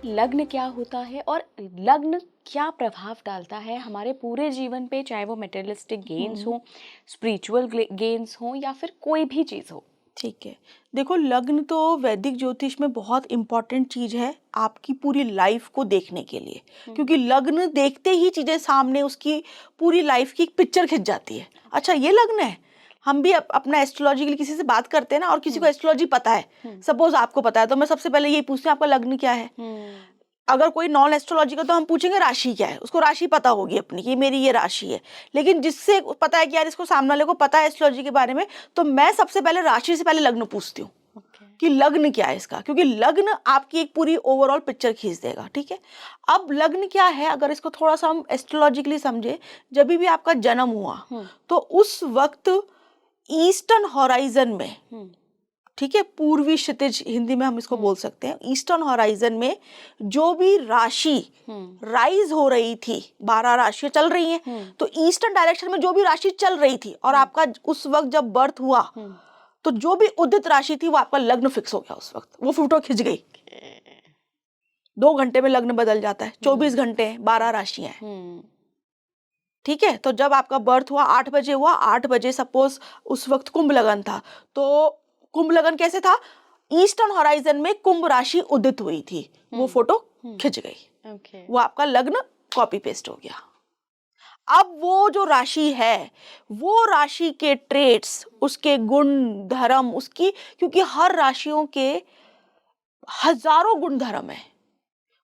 लग्न क्या होता है और लग्न क्या प्रभाव डालता है हमारे पूरे जीवन पे, चाहे वो मटेरियलिस्टिक गेन्स हो, स्पिरिचुअल गेन्स हो या फिर कोई भी चीज़ हो। ठीक है, देखो लग्न तो वैदिक ज्योतिष में बहुत इम्पॉर्टेंट चीज़ है आपकी पूरी लाइफ को देखने के लिए, क्योंकि लग्न देखते ही चीज़ें सामने उसकी पूरी लाइफ की पिक्चर खिंच जाती है। अच्छा ये लग्न है, हम भी अपना एस्ट्रोलॉजी के लिए किसी से बात करते हैं ना, और किसी को एस्ट्रोलॉजी पता है, सपोज आपको पता है, तो मैं सबसे पहले यही पूछती हूँ आपका लग्न क्या है। अगर कोई नॉन एस्ट्रोलॉजी का तो हम पूछेंगे राशि क्या है, उसको राशि पता होगी अपनी कि मेरी ये राशि है। लेकिन जिससे पता है कि यार इसको सामने वाले को पता है एस्ट्रोलॉजी के बारे में, तो मैं सबसे पहले राशि से पहले लग्न पूछती हूँ कि लग्न क्या है इसका, क्योंकि लग्न आपकी एक पूरी ओवरऑल पिक्चर खींच देगा। ठीक है, अब लग्न क्या है, अगर इसको थोड़ा सा हम एस्ट्रोलॉजिकली समझे, जब भी आपका जन्म हुआ तो उस वक्त ईस्टर्न हॉराइजन में, ठीक है, पूर्वी क्षितिज हिंदी में हम इसको बोल सकते हैं, ईस्टर्न हॉराइजन में जो भी राशि राइज हो रही थी, 12 राशियां चल रही हैं, तो ईस्टर्न डायरेक्शन में जो भी राशि चल रही थी और आपका उस वक्त जब बर्थ हुआ, तो जो भी उदित राशि थी वो आपका लग्न फिक्स हो गया। उस वक्त वो फोटो खिंच गई। 2 घंटे में लग्न बदल जाता है, 24 घंटे 12 राशियां हैं। ठीक है, तो जब आपका बर्थ हुआ 8 बजे हुआ, 8 बजे सपोज उस वक्त कुंभ लगन था, तो कुंभ लगन कैसे था, ईस्टर्न हॉराइजन में कुंभ राशि उदित हुई थी, वो फोटो खिंच गई। वो आपका लग्न कॉपी पेस्ट हो गया। अब वो जो राशि है, वो राशि के ट्रेट्स, उसके गुण धर्म, उसकी, क्योंकि हर राशियों के हजारों गुण धर्म है,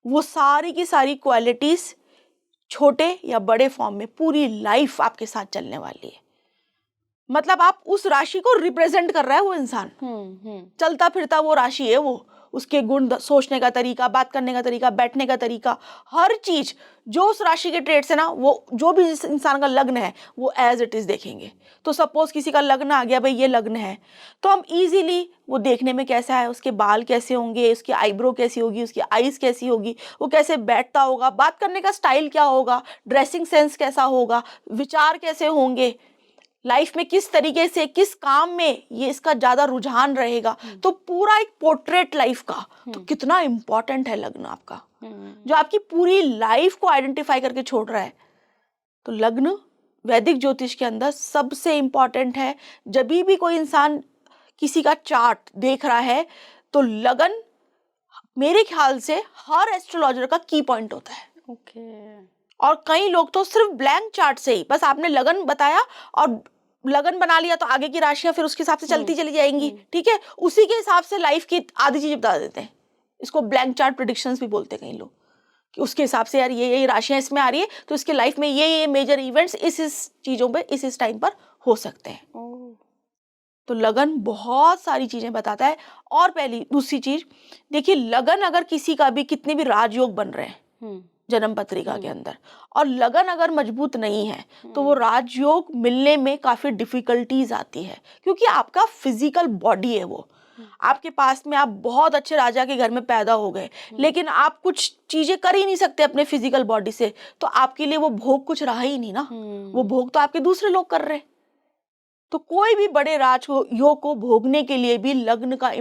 वो सारी की सारी क्वालिटीज छोटे या बड़े फॉर्म में पूरी लाइफ आपके साथ चलने वाली है। मतलब आप उस राशि को रिप्रेजेंट कर रहा है वो इंसान, चलता फिरता वो राशि है, वो उसके गुण, सोचने का तरीका, बात करने का तरीका, बैठने का तरीका, हर चीज जो उस राशि के ट्रेड्स है ना, वो जो भी जिस इंसान का लग्न है वो एज इट इज देखेंगे। तो सपोज किसी का लग्न आ गया, भाई ये लग्न है, तो हम इजीली वो देखने में कैसा है, उसके बाल कैसे होंगे, उसकी आईब्रो कैसी होगी, उसकी आईज कैसी होगी, वो कैसे बैठता होगा, बात करने का स्टाइल क्या होगा, ड्रेसिंग सेंस कैसा होगा, विचार कैसे होंगे, लाइफ में किस तरीके से, किस काम में ये इसका ज्यादा रुझान रहेगा, तो पूरा एक पोर्ट्रेट लाइफ का। तो कितना इंपॉर्टेंट है लग्न आपका, जो आपकी पूरी लाइफ को आइडेंटिफाई करके छोड़ रहा है। तो लग्न वैदिक ज्योतिष के अंदर सबसे इंपॉर्टेंट है। जब भी कोई इंसान किसी का चार्ट देख रहा है, तो लगन मेरे ख्याल से हर एस्ट्रोलॉजर का की पॉइंट होता है। और कई लोग तो सिर्फ ब्लैंक चार्ट से ही, बस आपने लगन बताया और लगन बना लिया, तो आगे की राशियां फिर उसके हिसाब से चलती चली जाएंगी। ठीक है, उसी के हिसाब से लाइफ की आधी चीज बता देते हैं। इसको ब्लैंक चार्ट प्रेडिक्शंस भी बोलते हैं कई लोग, कि उसके हिसाब से यार ये राशियां इसमें आ रही है, तो इसके लाइफ में ये मेजर इवेंट्स इस चीजों पे इस टाइम पर हो सकते हैं। तो लगन बहुत सारी चीजें बताता है। और पहली दूसरी चीज देखिए, लगन अगर किसी का भी, कितने भी राजयोग बन रहे हैं जन्म पत्रिका के अंदर, और लगन अगर मजबूत नहीं है, तो वो राजयोग मिलने में काफी डिफिकल्टीज आती है, क्योंकि आपका फिजिकल बॉडी है वो आपके पास में, आप बहुत अच्छे राजा के घर में पैदा हो गए, लेकिन आप कुछ चीजें कर ही नहीं सकते अपने फिजिकल बॉडी से, तो आपके लिए वो भोग कुछ रहा ही नहीं ना। वो भोग तो आपके दूसरे लोग कर रहे हैं। तो कोई भी बड़े राजयोग को भोगने के लिए भी लग्न का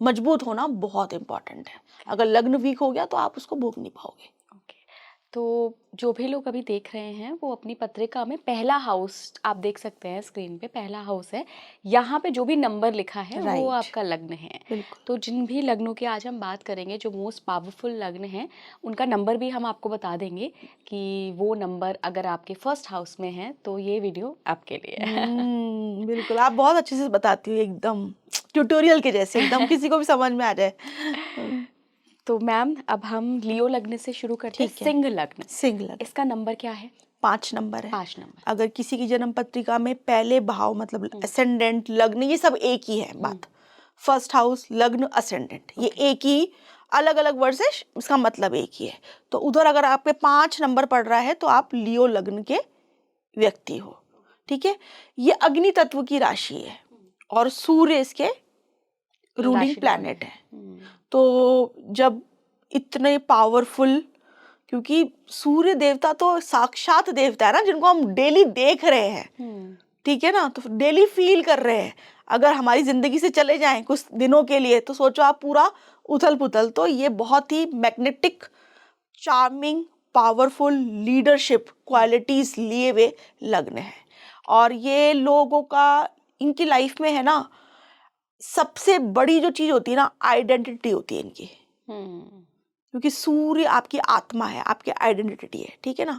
मजबूत होना बहुत इंपॉर्टेंट है। अगर लग्न वीक हो गया तो आप उसको भोग नहीं पाओगे। तो जो भी लोग अभी देख रहे हैं, वो अपनी पत्रिका में पहला हाउस आप देख सकते हैं स्क्रीन पे, पहला हाउस है, यहाँ पे जो भी नंबर लिखा है वो आपका लग्न है। तो जिन भी लग्नों की आज हम बात करेंगे, जो मोस्ट पावरफुल लग्न है, उनका नंबर भी हम आपको बता देंगे कि वो नंबर अगर आपके फर्स्ट हाउस में है तो ये वीडियो आपके लिए है। बिल्कुल, आप बहुत अच्छे से बताती हो, एकदम ट्यूटोरियल के जैसे, एकदम किसी को भी समझ में आ जाए। तो मैम अब हम लियो लग्न से शुरू करते हैं। सिंह लग्न, इसका नंबर क्या है? 5 नंबर है। 5 नंबर। अगर किसी की जन्म पत्रिका में पहले भाव, मतलब असेंडेंट, लग्न, ये सब एक ही है बात। फर्स्ट हाउस, लग्न, असेंडेंट, ये एक ही, अलग अलग वर्ड से इसका मतलब एक ही है। तो उधर अगर आपके 5 नंबर पड़ रहा है तो आप लियो लग्न के व्यक्ति हो। ठीक है, ये अग्नि तत्व की राशि है और सूर्य इसके रूलिंग प्लैनेट है। तो जब इतने पावरफुल, क्योंकि सूर्य देवता तो साक्षात देवता है ना, जिनको हम डेली देख रहे हैं, ठीक है ना, तो डेली फील कर रहे हैं। अगर हमारी जिंदगी से चले जाएं कुछ दिनों के लिए, तो सोचो आप पूरा उथल पुथल। तो ये बहुत ही magnetic, charming, powerful leadership qualities लिए हुए लग्न है। और ये लोगों का इनकी लाइफ में है ना, सबसे बड़ी जो चीज होती है ना, आइडेंटिटी होती है इनकी। क्योंकि सूर्य आपकी आत्मा है, आपकी आइडेंटिटी है, ठीक है ना।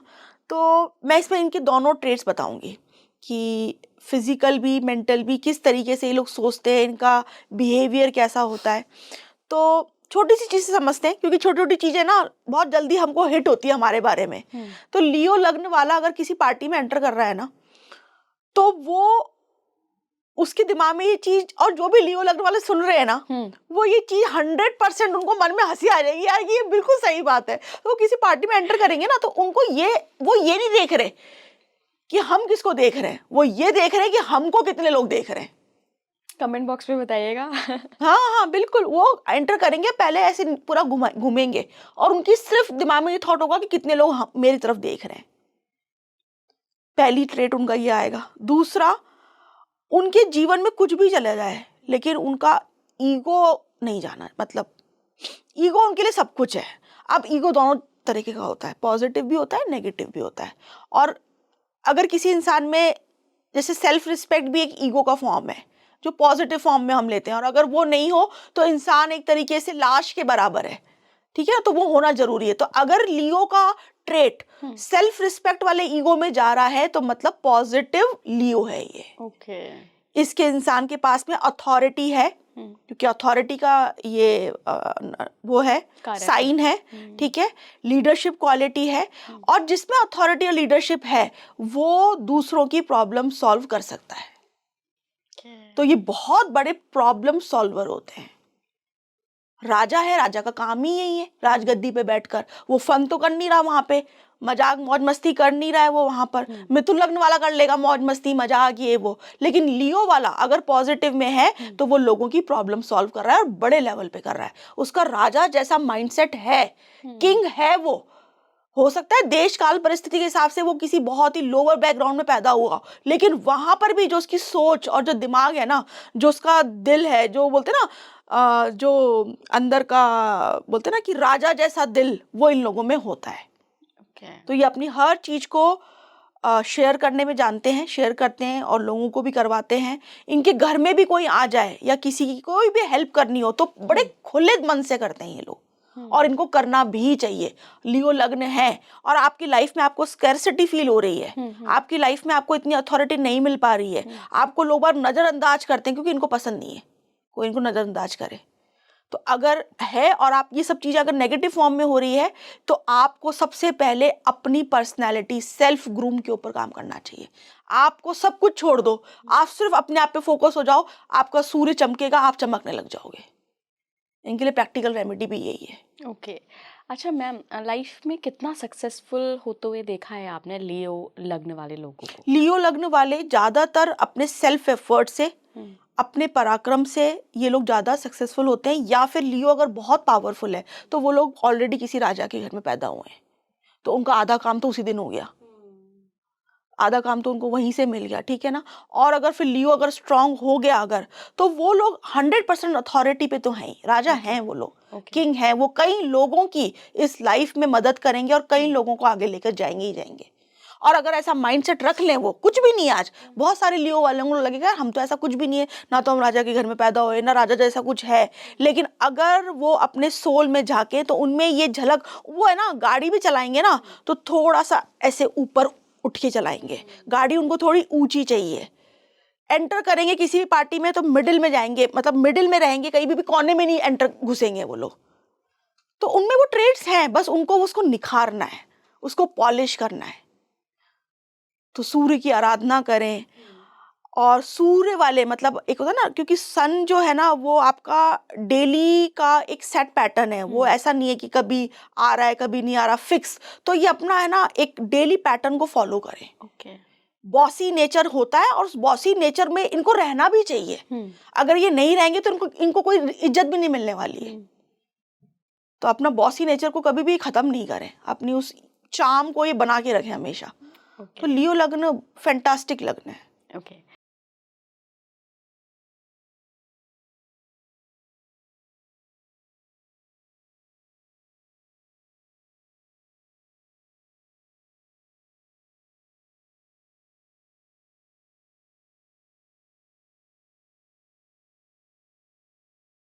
तो मैं इसमें इनके दोनों ट्रेट्स बताऊंगी कि फिजिकल भी मेंटल भी किस तरीके से ये लोग सोचते हैं, इनका बिहेवियर कैसा होता है। तो छोटी सी चीज से समझते हैं, क्योंकि छोटी छोटी चीजें ना बहुत जल्दी हमको हिट होती है हमारे बारे में। तो लियो लग्न वाला अगर किसी पार्टी में एंटर कर रहा है ना, तो वो उसके दिमाग में ये चीज, और जो भी लियो लग्न वाले सुन रहे हैं ना, वो ये चीज 100% उनको मन में हंसी आ जाएगी, यार ये बिल्कुल सही बात है। तो वो किसी पार्टी में एंटर करेंगे ना, तो उनको वो ये नहीं देख रहे कि हम किसको देख रहे हैं, वो ये देख रहे हैं कि हमको कितने लोग देख रहे हैं। कमेंट बॉक्स में बताइएगा। हाँ हाँ बिल्कुल, वो एंटर करेंगे पहले ऐसे पूरा घूमेंगे, और उनकी सिर्फ दिमाग में ये थॉट होगा कि कितने लोग मेरी तरफ देख रहे हैं। पहली ट्रेट उनका ये आएगा। दूसरा, उनके जीवन में कुछ भी चला जाए लेकिन उनका ईगो नहीं जाना, मतलब ईगो उनके लिए सब कुछ है। अब ईगो दोनों तरीके का होता है, पॉजिटिव भी होता है, नेगेटिव भी होता है। और अगर किसी इंसान में, जैसे सेल्फ रिस्पेक्ट भी एक ईगो का फॉर्म है जो पॉजिटिव फॉर्म में हम लेते हैं, और अगर वो नहीं हो तो इंसान एक तरीके से लाश के बराबर है, ठीक है ना। तो वो होना जरूरी है। तो अगर लियो का ट्रेट सेल्फ रिस्पेक्ट वाले ईगो में जा रहा है, तो मतलब पॉजिटिव लियो है ये। इसके इंसान के पास में अथॉरिटी है, क्योंकि अथॉरिटी का ये वो है, साइन है, ठीक है। लीडरशिप क्वालिटी है, और जिसमें अथॉरिटी और लीडरशिप है वो दूसरों की प्रॉब्लम सॉल्व कर सकता है। तो ये बहुत बड़े प्रॉब्लम सॉल्वर होते हैं। राजा है, राजा का काम ही यही है, राजगद्दी पे बैठकर वो फन तो कर नहीं रहा, वहां पे मजाक मौज मस्ती कर नहीं रहा है वो। वहां पर मिथुन लग्न वाला कर लेगा मौज मस्ती मजाक ये वो, लेकिन लियो वाला अगर पॉजिटिव में है तो वो लोगों की प्रॉब्लम सॉल्व कर रहा है, और बड़े लेवल पे कर रहा है। उसका राजा जैसा माइंडसेट है, किंग है वो। हो सकता है देश काल परिस्थिति के हिसाब से वो किसी बहुत ही लोअर बैकग्राउंड में पैदा हुआ, लेकिन वहां पर भी जो उसकी सोच और जो दिमाग है ना, जो उसका दिल है, जो बोलते ना जो अंदर का बोलते ना कि राजा जैसा दिल, वो इन लोगों में होता है। तो ये अपनी हर चीज को शेयर करने में जानते हैं, शेयर करते हैं और लोगों को भी करवाते हैं। इनके घर में भी कोई आ जाए या किसी की कोई भी हेल्प करनी हो तो बड़े खुले मन से करते हैं ये लोग, और इनको करना भी चाहिए। लियो लग्न है और आपकी लाइफ में आपको स्कैरसिटी फील हो रही है, आपकी लाइफ में आपको इतनी अथॉरिटी नहीं मिल पा रही है, आपको लोग बार नजरअंदाज करते हैं क्योंकि इनको पसंद नहीं है कोई इनको नजरअंदाज करे। तो अगर है और आप ये सब चीजें अगर नेगेटिव फॉर्म में हो रही है, तो आपको सबसे पहले अपनी पर्सनैलिटी, सेल्फ ग्रूम के ऊपर काम करना चाहिए। आपको सब कुछ छोड़ दो, आप सिर्फ अपने आप पे फोकस हो जाओ, आपका सूर्य चमकेगा, आप चमकने लग जाओगे। इनके लिए प्रैक्टिकल रेमेडी भी यही है। ओके अच्छा मैम, लाइफ में कितना सक्सेसफुल होते हुए देखा है आपने लियो लग्न वाले लोगों को? लियो लग्न वाले ज्यादातर अपने सेल्फ एफर्ट से, अपने पराक्रम से ये लोग ज्यादा सक्सेसफुल होते हैं। या फिर लियो अगर बहुत पावरफुल है तो वो लोग ऑलरेडी किसी राजा के घर में पैदा हुए हैं, तो उनका आधा काम तो उसी दिन हो गया, आधा काम तो उनको वहीं से मिल गया, ठीक है ना। और अगर फिर लियो अगर स्ट्रांग हो गया अगर, तो वो लोग 100% अथॉरिटी पे तो हैं ही, राजा हैं वो लोग, किंग हैं वो। कई लोगों की इस लाइफ में मदद करेंगे और कई लोगों को आगे लेकर जाएंगे ही जाएंगे। और अगर ऐसा माइंडसेट रख लें, वो कुछ भी नहीं है। आज बहुत सारे लियो वालों को लगेगा हम तो ऐसा कुछ भी नहीं है, ना तो हम राजा के घर में पैदा हुए, ना राजा जैसा कुछ है। लेकिन अगर वो अपने सोल में झांके तो उनमें ये झलक, वो है ना, गाड़ी भी चलाएंगे ना तो थोड़ा सा ऐसे ऊपर उठ के चलाएंगे गाड़ी, उनको थोड़ी ऊंची चाहिए। एंटर करेंगे किसी भी पार्टी में तो मिडिल में जाएंगे, मतलब मिडिल में रहेंगे, कहीं भी कोने में नहीं एंटर घुसेंगे वो लोग। तो उनमें वो ट्रेड्स हैं, बस उनको उसको निखारना है, उसको पॉलिश करना है। तो सूर्य की आराधना करें। और सूर्य वाले मतलब एक होता है ना, क्योंकि सन जो है ना वो आपका डेली का एक सेट पैटर्न है, वो ऐसा नहीं है कि कभी आ रहा है कभी नहीं आ रहा, फिक्स। तो ये अपना है ना एक डेली पैटर्न को फॉलो करें। बॉसी नेचर होता है और उस बॉसी नेचर में इनको रहना भी चाहिए। अगर ये नहीं रहेंगे तो इनको कोई इज्जत भी नहीं मिलने वाली है। तो अपना बॉसी नेचर को कभी भी खत्म नहीं करें, अपनी उस चार्म को ये बना के रखें हमेशा। तो लियो लग्न फैंटास्टिक लग्न है। ओके